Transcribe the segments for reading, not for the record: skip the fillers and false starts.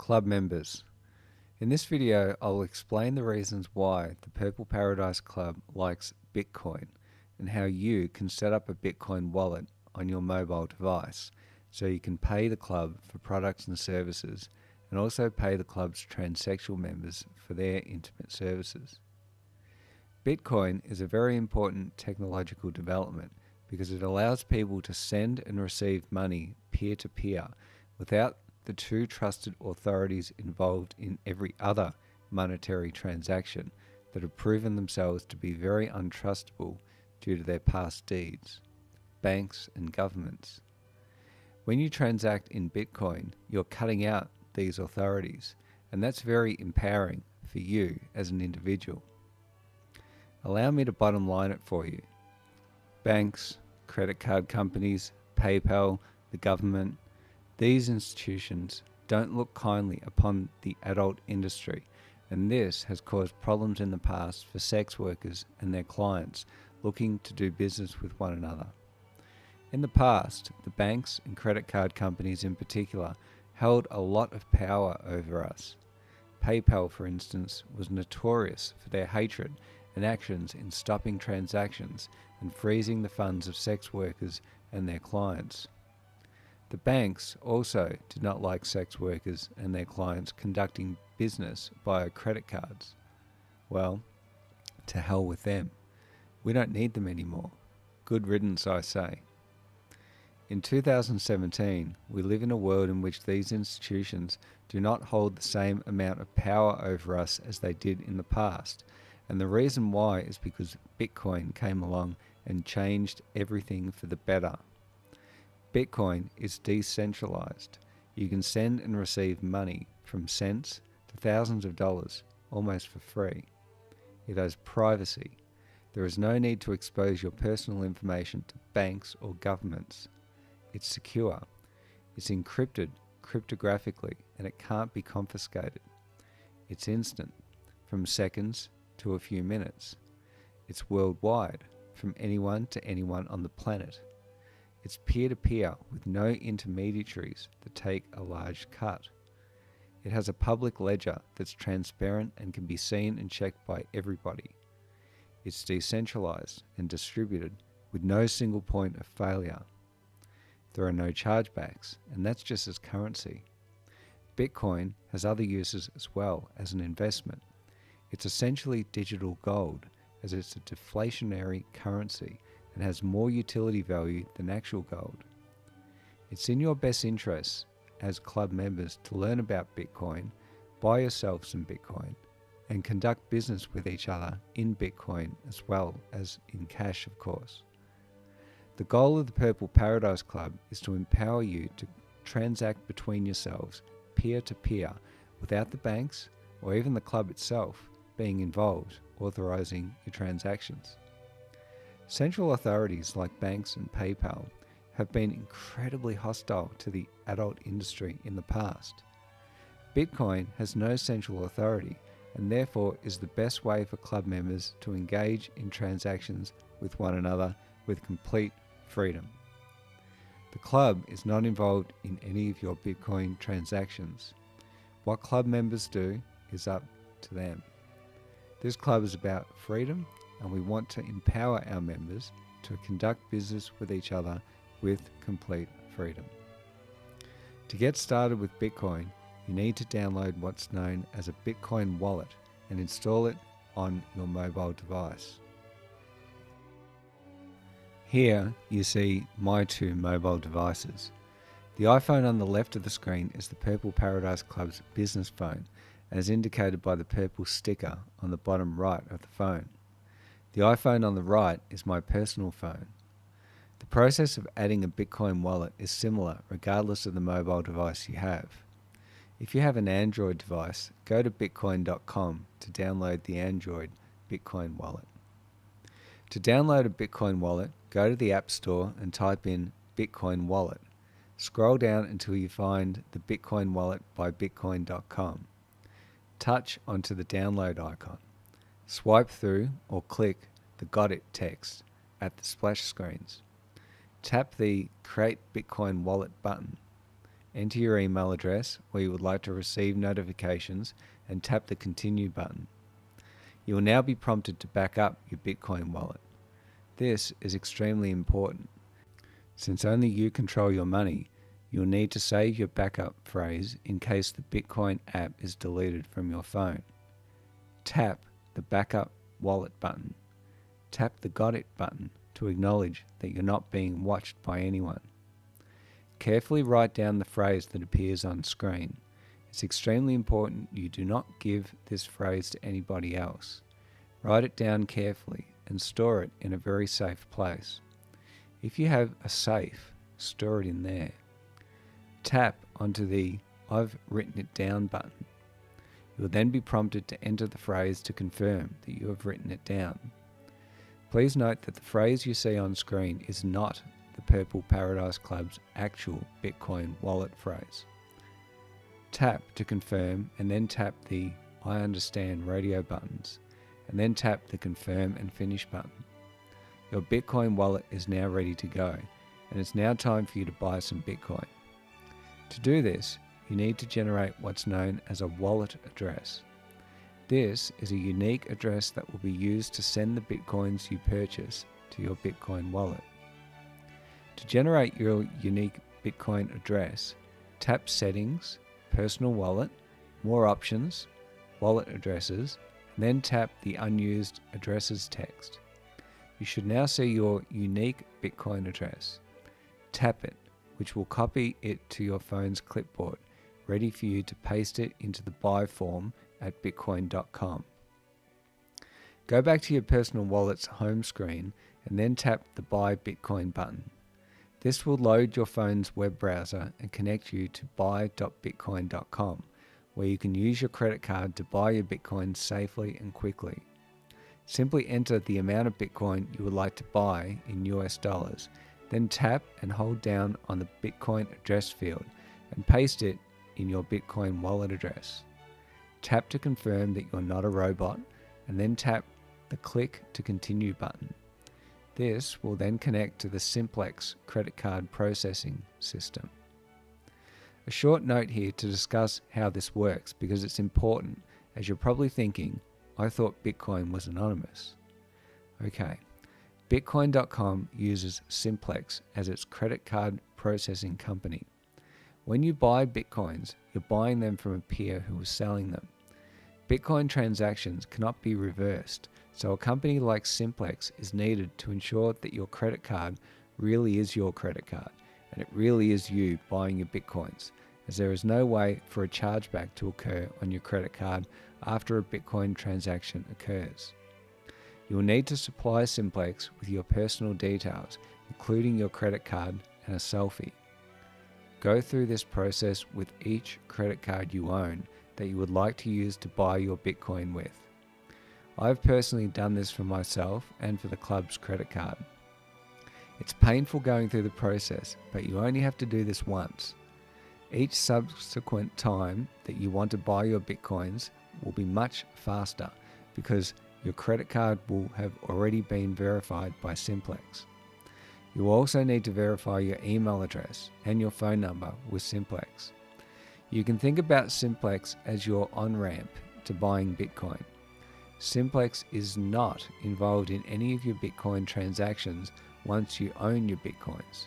Club members. In this video, I'll explain the reasons why the Purple Paradise Club likes Bitcoin and how you can set up a Bitcoin wallet on your mobile device so you can pay the club for products and services and also pay the club's transsexual members for their intimate services. Bitcoin is a very important technological development because it allows people to send and receive money peer-to-peer without the two trusted authorities involved in every other monetary transaction that have proven themselves to be very untrustable due to their past deeds, banks and governments. When you transact in Bitcoin, you're cutting out these authorities, and that's very empowering for you as an individual. Allow me to bottom line it for you. Banks, credit card companies, PayPal, the government, these institutions don't look kindly upon the adult industry, and this has caused problems in the past for sex workers and their clients looking to do business with one another. In the past, the banks and credit card companies in particular held a lot of power over us. PayPal, for instance, was notorious for their hatred and actions in stopping transactions and freezing the funds of sex workers and their clients. The banks also did not like sex workers and their clients conducting business via credit cards. Well, to hell with them. We don't need them anymore. Good riddance, I say. In 2017, we live in a world in which these institutions do not hold the same amount of power over us as they did in the past. And the reason why is because Bitcoin came along and changed everything for the better. Bitcoin is decentralized. You can send and receive money from cents to thousands of dollars almost for free. It has privacy. There is no need to expose your personal information to banks or governments. It's secure. It's encrypted cryptographically and it can't be confiscated. It's instant, from seconds to a few minutes. It's worldwide, from anyone to anyone on the planet. It's peer-to-peer with no intermediaries that take a large cut. It has a public ledger that's transparent and can be seen and checked by everybody. It's decentralized and distributed with no single point of failure. There are no chargebacks, and that's just as currency. Bitcoin has other uses as well as an investment. It's essentially digital gold, as it's a deflationary currency and has more utility value than actual gold. It's in your best interests as club members to learn about Bitcoin, buy yourself some Bitcoin, and conduct business with each other in Bitcoin as well as in cash, of course. The goal of the Purple Paradise Club is to empower you to transact between yourselves peer-to-peer without the banks or even the club itself being involved, authorizing your transactions. Central authorities like banks and PayPal have been incredibly hostile to the adult industry in the past. Bitcoin has no central authority and therefore is the best way for club members to engage in transactions with one another with complete freedom. The club is not involved in any of your Bitcoin transactions. What club members do is up to them. This club is about freedom, and we want to empower our members to conduct business with each other with complete freedom. To get started with Bitcoin, you need to download what's known as a Bitcoin wallet and install it on your mobile device. Here you see my two mobile devices. The iPhone on the left of the screen is the Purple Paradise Club's business phone, as indicated by the purple sticker on the bottom right of the phone. The iPhone on the right is my personal phone. The process of adding a Bitcoin wallet is similar regardless of the mobile device you have. If you have an Android device, go to bitcoin.com to download the Android Bitcoin wallet. To download a Bitcoin wallet, go to the App Store and type in Bitcoin wallet. Scroll down until you find the Bitcoin wallet by bitcoin.com. Touch onto the download icon. Swipe through or click the Got It text at the splash screens. Tap the Create Bitcoin Wallet button. enter your email address where you would like to receive notifications and tap the Continue button. You will now be prompted to back up your Bitcoin wallet. This is extremely important. Since only you control your money, you'll need to save your backup phrase in case the Bitcoin app is deleted from your phone. Tap the Backup Wallet button. Tap the Got It button to acknowledge that you're not being watched by anyone. Carefully write down the phrase that appears on screen. It's extremely important you do not give this phrase to anybody else. Write it down carefully and store it in a very safe place. If you have a safe, store it in there. Tap onto the I've written it down button. You will then be prompted to enter the phrase to confirm that you have written it down. Please note that the phrase you see on screen is not the Purple Paradise Club's actual Bitcoin wallet phrase. Tap to confirm and then tap the I understand radio buttons and then tap the confirm and finish button. Your Bitcoin wallet is now ready to go and it's now time for you to buy some Bitcoin. To do this, you need to generate what's known as a wallet address. This is a unique address that will be used to send the Bitcoins you purchase to your Bitcoin wallet. To generate your unique Bitcoin address, tap Settings, Personal Wallet, More Options, Wallet Addresses, and then tap the Unused Addresses text. You should now see your unique Bitcoin address. Tap it, which will copy it to your phone's clipboard, ready for you to paste it into the buy form at bitcoin.com. Go back to your personal wallet's home screen and then tap the Buy Bitcoin button. This will load your phone's web browser and connect you to buy.bitcoin.com, where you can use your credit card to buy your Bitcoin safely and quickly. Simply enter the amount of Bitcoin you would like to buy in US dollars, then tap and hold down on the Bitcoin address field and paste it in your Bitcoin wallet address. Tap to confirm that you're not a robot, and then tap the Click to Continue button. This will then connect to the Simplex credit card processing system. A short note here to discuss how this works because it's important, as you're probably thinking, I thought Bitcoin was anonymous. Okay, Bitcoin.com uses Simplex as its credit card processing company. When you buy Bitcoins, you're buying them from a peer who is selling them. Bitcoin transactions cannot be reversed, so a company like Simplex is needed to ensure that your credit card really is your credit card and it really is you buying your Bitcoins, as there is no way for a chargeback to occur on your credit card after a Bitcoin transaction occurs. You will need to supply Simplex with your personal details, including your credit card and a selfie. Go through this process with each credit card you own that you would like to use to buy your Bitcoin with. I've personally done this for myself and for the club's credit card. It's painful going through the process, but you only have to do this once. Each subsequent time that you want to buy your Bitcoins will be much faster because your credit card will have already been verified by Simplex. You will also need to verify your email address and your phone number with Simplex. You can think about Simplex as your on-ramp to buying Bitcoin. Simplex is not involved in any of your Bitcoin transactions once you own your Bitcoins.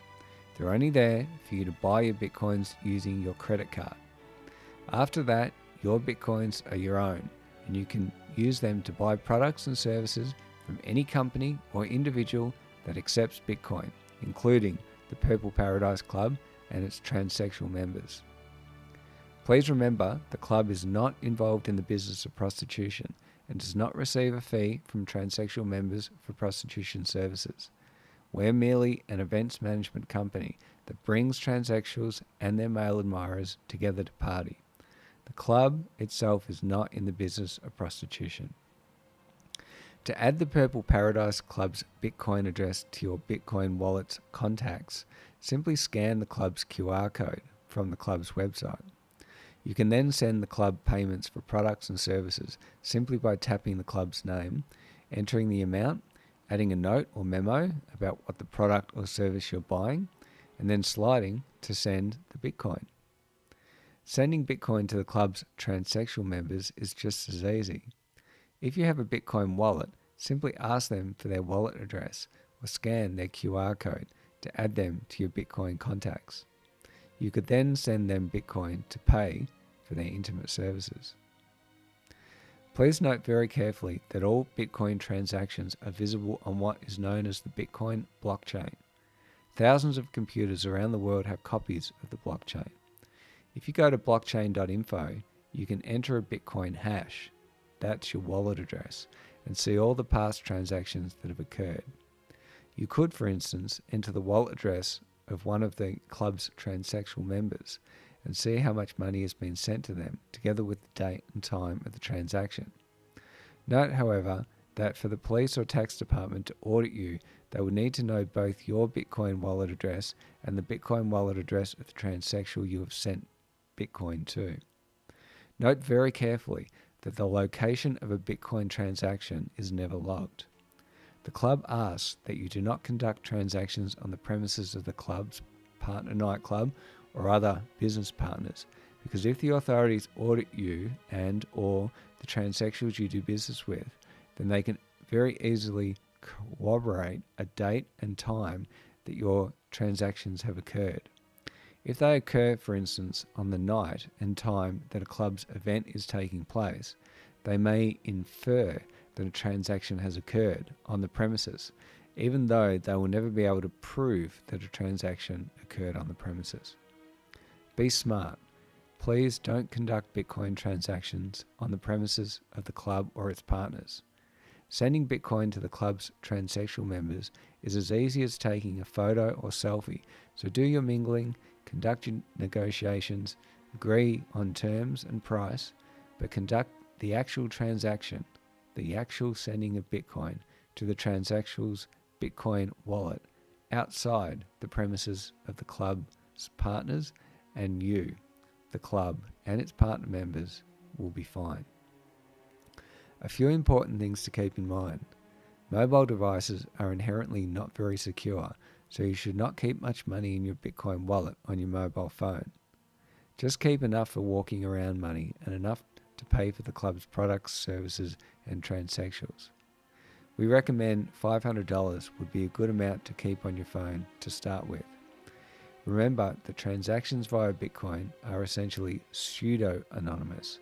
They're only there for you to buy your Bitcoins using your credit card. After that, your Bitcoins are your own, and you can use them to buy products and services from any company or individual that accepts Bitcoin, including the Purple Paradise Club and its transsexual members. Please remember, the club is not involved in the business of prostitution and does not receive a fee from transsexual members for prostitution services. We're merely an events management company that brings transsexuals and their male admirers together to party. The club itself is not in the business of prostitution. To add the Purple Paradise Club's Bitcoin address to your Bitcoin wallet's contacts, simply scan the club's QR code from the club's website. You can then send the club payments for products and services simply by tapping the club's name, entering the amount, adding a note or memo about what the product or service you're buying, and then sliding to send the Bitcoin. Sending Bitcoin to the club's transsexual members is just as easy. If you have a Bitcoin wallet, simply ask them for their wallet address or scan their QR code to add them to your Bitcoin contacts. You could then send them Bitcoin to pay for their intimate services. Please note very carefully that all Bitcoin transactions are visible on what is known as the Bitcoin blockchain. Thousands of computers around the world have copies of the blockchain. If you go to blockchain.info, you can enter a Bitcoin hash, that's your wallet address, and see all the past transactions that have occurred. You could, for instance, enter the wallet address of one of the club's transsexual members and see how much money has been sent to them, together with the date and time of the transaction. Note, however, that for the police or tax department to audit you, they would need to know both your Bitcoin wallet address and the Bitcoin wallet address of the transsexual you have sent Bitcoin to. Note very carefully that the location of a Bitcoin transaction is never logged. The club asks that you do not conduct transactions on the premises of the club's partner nightclub or other business partners, because if the authorities audit you and or the transsexuals you do business with, then they can very easily corroborate a date and time that your transactions have occurred. If they occur, for instance, on the night and time that a club's event is taking place, they may infer that a transaction has occurred on the premises, even though they will never be able to prove that a transaction occurred on the premises. Be smart. Please don't conduct Bitcoin transactions on the premises of the club or its partners. Sending Bitcoin to the club's transsexual members is as easy as taking a photo or selfie, so do your mingling, conduct your negotiations, agree on terms and price, but conduct the actual transaction, the actual sending of Bitcoin to the transsexual's Bitcoin wallet outside the premises of the club's partners, and you, the club and its partner members, will be fine. A few important things to keep in mind. Mobile devices are inherently not very secure, so you should not keep much money in your Bitcoin wallet on your mobile phone. Just keep enough for walking around money and enough to pay for the club's products, services, and transsexuals. We recommend $500 would be a good amount to keep on your phone to start with. Remember that transactions via Bitcoin are essentially pseudo-anonymous.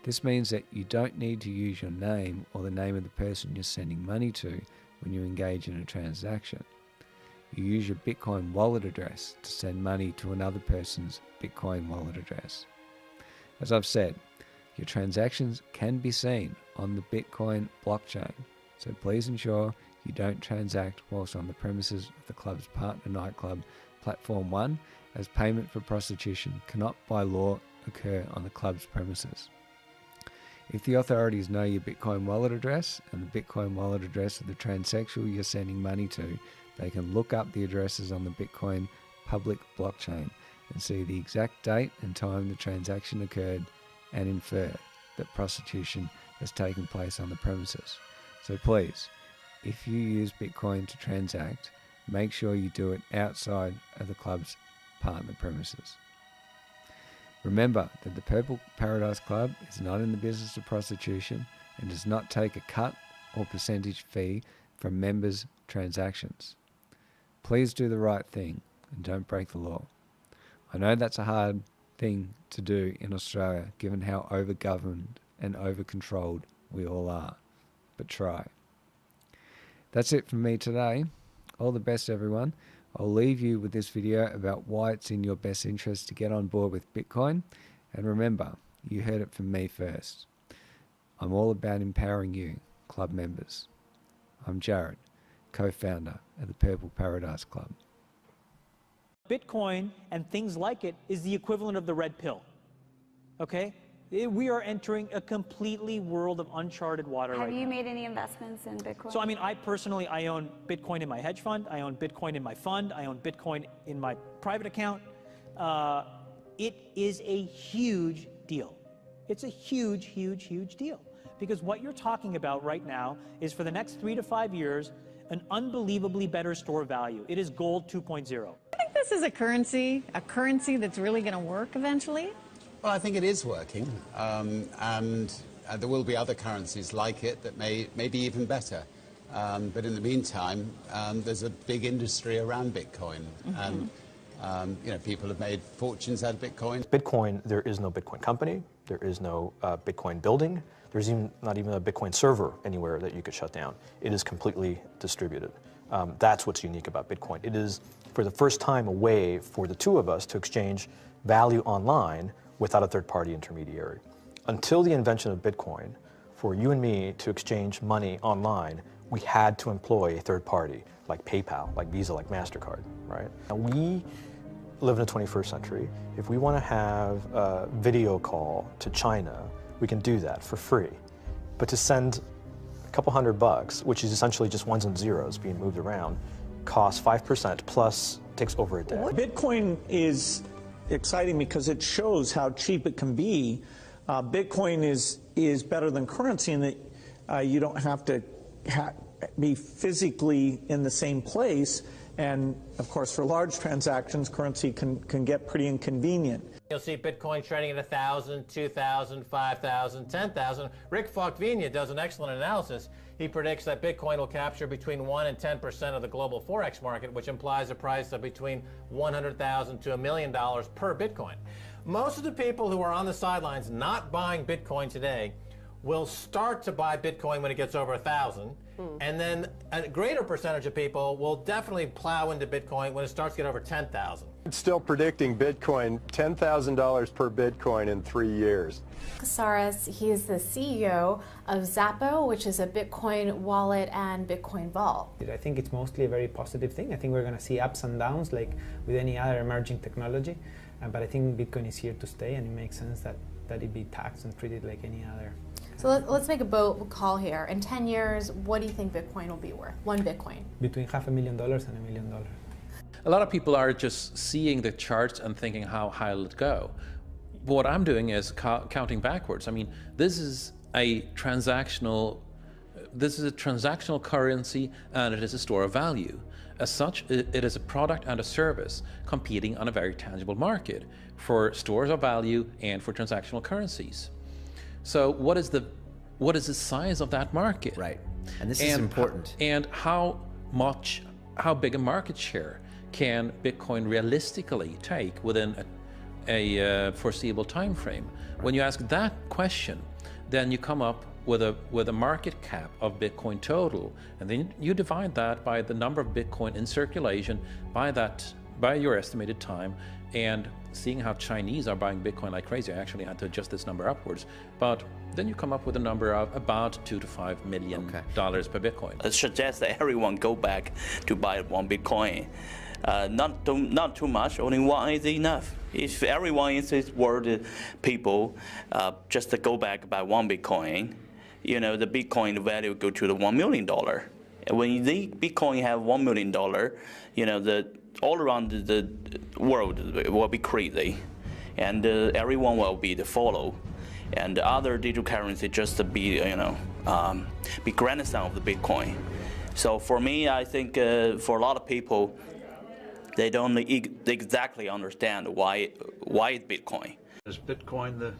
This means that you don't need to use your name or the name of the person you're sending money to when you engage in a transaction. You use your Bitcoin wallet address to send money to another person's Bitcoin wallet address. As I've said, your transactions can be seen on the Bitcoin blockchain, so please ensure you don't transact whilst on the premises of the club's partner nightclub, Platform 1, as payment for prostitution cannot by law occur on the club's premises. If the authorities know your Bitcoin wallet address and the Bitcoin wallet address of the transsexual you're sending money to, they can look up the addresses on the Bitcoin public blockchain and see the exact date and time the transaction occurred and infer that prostitution has taken place on the premises. So please, if you use Bitcoin to transact, make sure you do it outside of the club's partner premises. Remember that the Purple Paradise Club is not in the business of prostitution and does not take a cut or percentage fee from members' transactions. Please do the right thing and don't break the law. I know that's a hard thing to do in Australia, given how over-governed and over-controlled we all are, but try. That's it from me today. All the best, everyone. I'll leave you with this video about why it's in your best interest to get on board with Bitcoin. And remember, you heard it from me first. I'm all about empowering you, club members. I'm Jarod, co-founder of the Purple Paradise Club. Bitcoin and things like it is the equivalent of the red pill, okay? We are entering a completely world of uncharted water right now. Have you made any investments in Bitcoin? So, I mean, I own Bitcoin in my hedge fund. I own Bitcoin in my fund. I own Bitcoin in my private account. It is a huge deal. It's a huge, huge, huge deal. Because what you're talking about right now is, for the next 3 to 5 years, an unbelievably better store value. It is gold 2.0. I think this is a currency that's really going to work eventually. Well, I think it is working, and there will be other currencies like it that may be even better. But in the meantime, there's a big industry around Bitcoin, and people have made fortunes out of Bitcoin. Bitcoin, there is no Bitcoin company, there is no Bitcoin building, there's not even a Bitcoin server anywhere that you could shut down. It is completely distributed. That's what's unique about Bitcoin. It is, for the first time, a way for the two of us to exchange value online without a third-party intermediary. Until the invention of Bitcoin, for you and me to exchange money online, we had to employ a third party, like PayPal, like Visa, like MasterCard, right? Now we live in the 21st century. If we want to have a video call to China, we can do that for free. But to send a couple $100, which is essentially just ones and zeros being moved around, costs 5% plus takes over a day. Bitcoin is exciting because it shows how cheap it can be. Bitcoin is better than currency in that you don't have to be physically in the same place, and of course for large transactions currency can get pretty inconvenient. You'll see Bitcoin trading at 1,000, 2,000, 5,000, 10,000. Rick Falkvenia does an excellent analysis. He predicts that Bitcoin will capture between 1 and 10% of the global Forex market, which implies a price of between $100,000 to $1 million per Bitcoin. Most of the people who are on the sidelines not buying Bitcoin today will start to buy Bitcoin when it gets over 1,000, and then a greater percentage of people will definitely plow into Bitcoin when it starts to get over 10,000. It's still predicting Bitcoin, $10,000 per Bitcoin in 3 years. Casares, he is the CEO of Zappo, which is a Bitcoin wallet and Bitcoin vault. I think it's mostly a very positive thing. I think we're going to see ups and downs like with any other emerging technology, but I think Bitcoin is here to stay, and it makes sense that it be taxed and treated like any other. So let's make a bold call here. In 10 years, what do you think Bitcoin will be worth? One Bitcoin? Between $500,000 and $1 million. A lot of people are just seeing the charts and thinking, how high will it go? What I'm doing is counting backwards. I mean, this is a transactional currency, and it is a store of value. As such, it is a product and a service competing on a very tangible market for stores of value and for transactional currencies. So what is the size of that market? Right, and this is important. And how big a market share can Bitcoin realistically take within a foreseeable time frame? When you ask that question, then you come up with a market cap of Bitcoin total, and then you divide that by the number of Bitcoin in circulation by your estimated time. And seeing how Chinese are buying Bitcoin like crazy, I actually had to adjust this number upwards. But then you come up with a number of about $2 to $5 million per Bitcoin. I suggest that everyone go back to buy one Bitcoin. Not too much, only one is enough. If everyone in this world, people, just to go back buy one Bitcoin, the Bitcoin value go to the $1 million. And when the Bitcoin have $1 million, all around the world will be crazy, and everyone will be the follow, and the other digital currency just to be be grandson of the Bitcoin. So for me, I think for a lot of people, they don't exactly understand why it's Bitcoin. Is Bitcoin the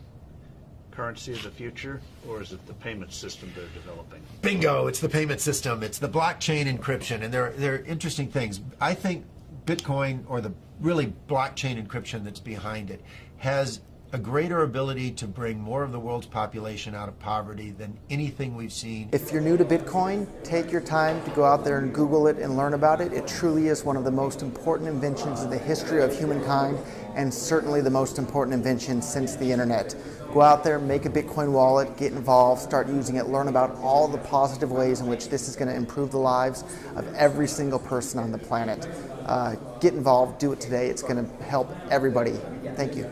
currency of the future, or is it the payment system they're developing? Bingo! It's the payment system. It's the blockchain encryption, and they're interesting things. I think Bitcoin, or the really blockchain encryption that's behind it, has a greater ability to bring more of the world's population out of poverty than anything we've seen. If you're new to Bitcoin, take your time to go out there and Google it and learn about it. It truly is one of the most important inventions in the history of humankind, and certainly the most important invention since the internet. Go out there, make a Bitcoin wallet, get involved, start using it, learn about all the positive ways in which this is going to improve the lives of every single person on the planet. Get involved, do it today. It's going to help everybody. Thank you.